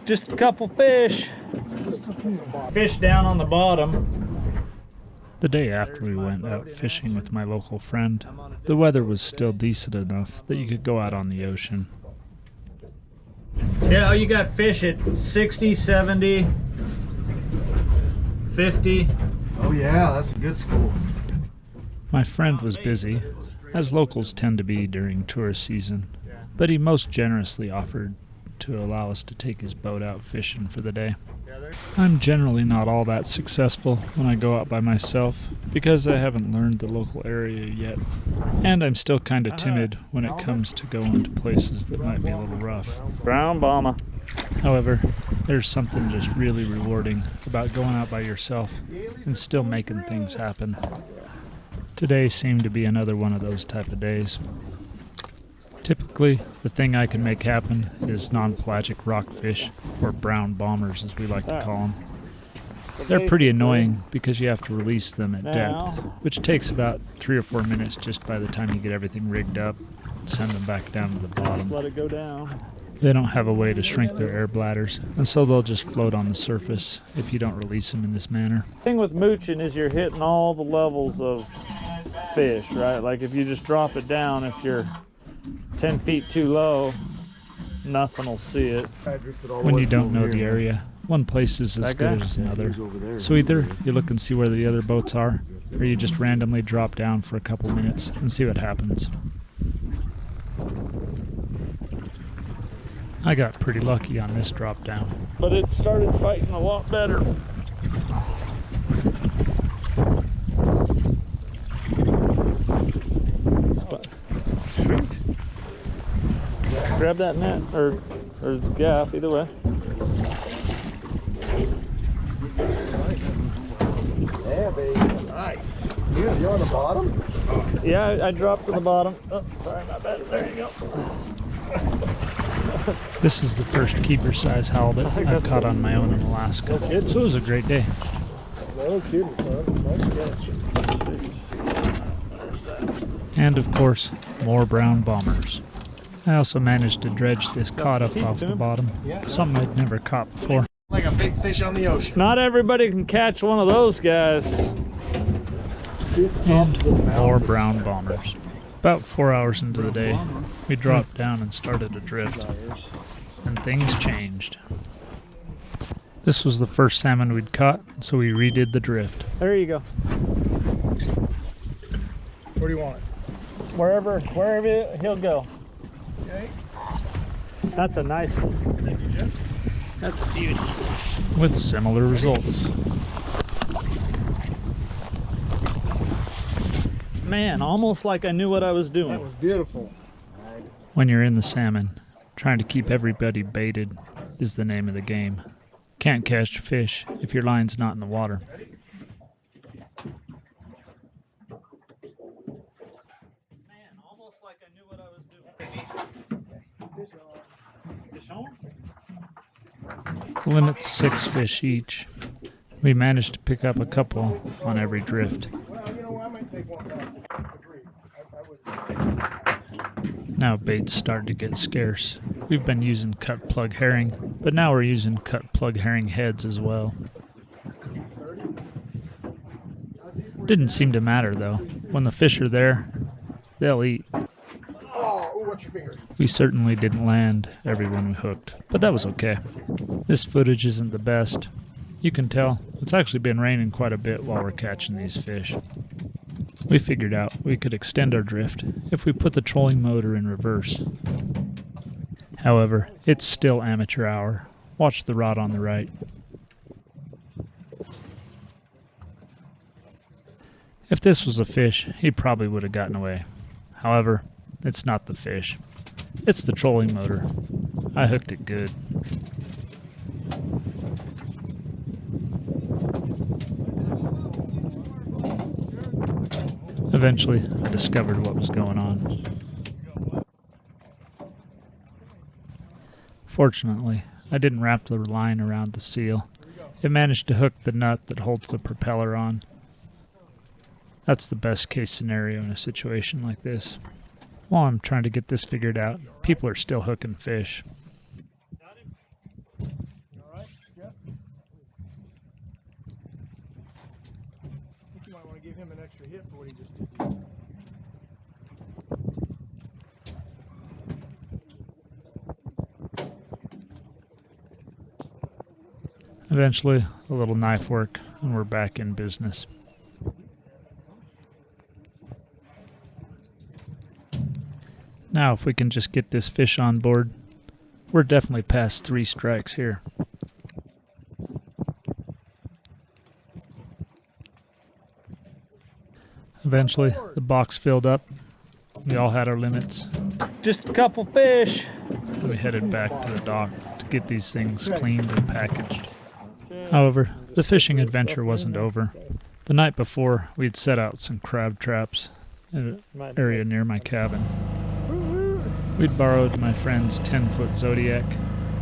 Just a couple fish. Fish down on the bottom. The day after we went out fishing with my local friend, the weather was still decent enough that you could go out on the ocean. Yeah, you got fish at 60, 70, 50. Oh yeah, that's a good school. My friend was busy, as locals tend to be during tourist season, but he most generously offered to allow us to take his boat out fishing for the day. I'm generally not all that successful when I go out by myself because I haven't learned the local area yet, and I'm still kind of timid when it comes to going to places that might be a little rough. Brown bomber. However, there's something just really rewarding about going out by yourself and still making things happen. Today seemed to be another one of those type of days. Typically, the thing I can make happen is non-pelagic rockfish, or brown bombers as we like to call them. They're pretty annoying because you have to release them at depth, which takes about 3 or 4 minutes just by the time you get everything rigged up and send them back down to the bottom. Let it go down. They don't have a way to shrink their air bladders, and so they'll just float on the surface if you don't release them in this manner. The thing with mooching is you're hitting all the levels of fish, right? Like if you just drop it down, if you're 10 feet too low, nothing will see it. When you don't know the area, one place is as good as another. So either you look and see where the other boats are, or you just randomly drop down for a couple minutes and see what happens. I got pretty lucky on this drop down. But it started fighting a lot better. Sweet. Grab that net or gaff, either way. Yeah, baby. Nice. You on the bottom? Yeah, I dropped to the bottom. Oh, sorry about that. There you go. This is the first keeper-size halibut I've caught on my own in Alaska, so it was a great day. No kidding, son. Nice catch. And of course, more brown bombers. I also managed to dredge this cod up off the bottom, something I'd never caught before. Like a big fish on the ocean. Not everybody can catch one of those guys. And more brown bombers. About 4 hours into the day, we dropped down and started adrift, and things changed. This was the first salmon we'd caught, so we redid the drift. There you go. Where do you want it? Wherever he'll go. Okay. That's a nice one. That's a beauty. With similar results. Man, almost like I knew what I was doing. That was beautiful. When you're in the salmon, trying to keep everybody baited is the name of the game. Can't catch fish if your line's not in the water. Man, almost like I knew what I was doing. Fish on? The limit's 6 fish each. We managed to pick up a couple on every drift. Well, you know, I might take one back. Now bait's starting to get scarce. We've been using cut plug herring, but now we're using cut plug herring heads as well. Didn't seem to matter though. When the fish are there, they'll eat. Oh, what's your finger? We certainly didn't land every one we hooked, but that was okay. This footage isn't the best. You can tell it's actually been raining quite a bit while we're catching these fish. We figured out we could extend our drift if we put the trolling motor in reverse. However, it's still amateur hour. Watch the rod on the right. If this was a fish, he probably would have gotten away. However, it's not the fish. It's the trolling motor. I hooked it good. Eventually, I discovered what was going on. Fortunately, I didn't wrap the line around the seal. It managed to hook the nut that holds the propeller on. That's the best case scenario in a situation like this. While I'm trying to get this figured out, people are still hooking fish. him an extra hit for what he just did. Eventually, a little knife work, and we're back in business. Now, if we can just get this fish on board, we're definitely past 3 strikes here. Eventually, the box filled up. We all had our limits. Just a couple fish. We headed back to the dock to get these things cleaned and packaged. However, the fishing adventure wasn't over. The night before, we'd set out some crab traps in an area near my cabin. We'd borrowed my friend's 10-foot Zodiac,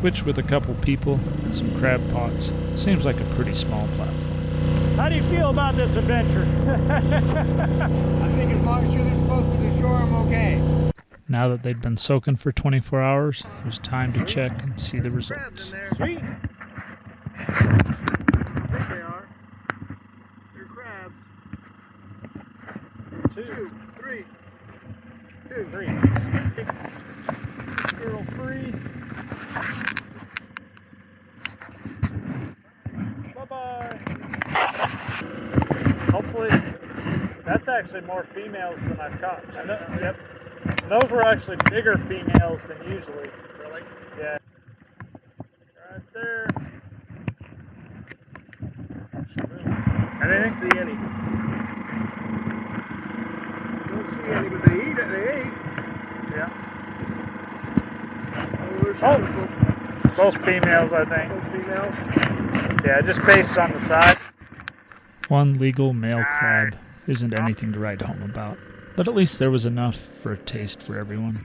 which with a couple people and some crab pots, seems like a pretty small platform. How do you feel about this adventure? I think as long as you're this close to the shore, I'm okay. Now that they'd been soaking for 24 hours, it was time to check and see the results. Sweet. I think they are. They're crabs. 2, 3. 2, 3. Girl free. Bye-bye. Hopefully, that's actually more females than I've caught. Yep. Those were actually bigger females than usually. Really? Yeah. Right there. Anything? See any? Don't see any, but they eat it. They ate. Yeah. Oh, Both females, I think. both females. Yeah, just based on the size. One legal male crab isn't anything to write home about, but at least there was enough for a taste for everyone.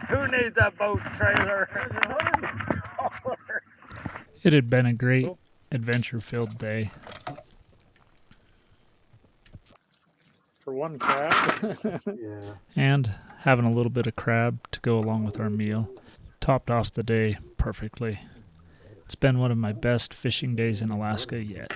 Who needs that boat trailer? It had been a great adventure-filled day. For one crab. Yeah. And having a little bit of crab to go along with our meal topped off the day perfectly. It's been one of my best fishing days in Alaska yet.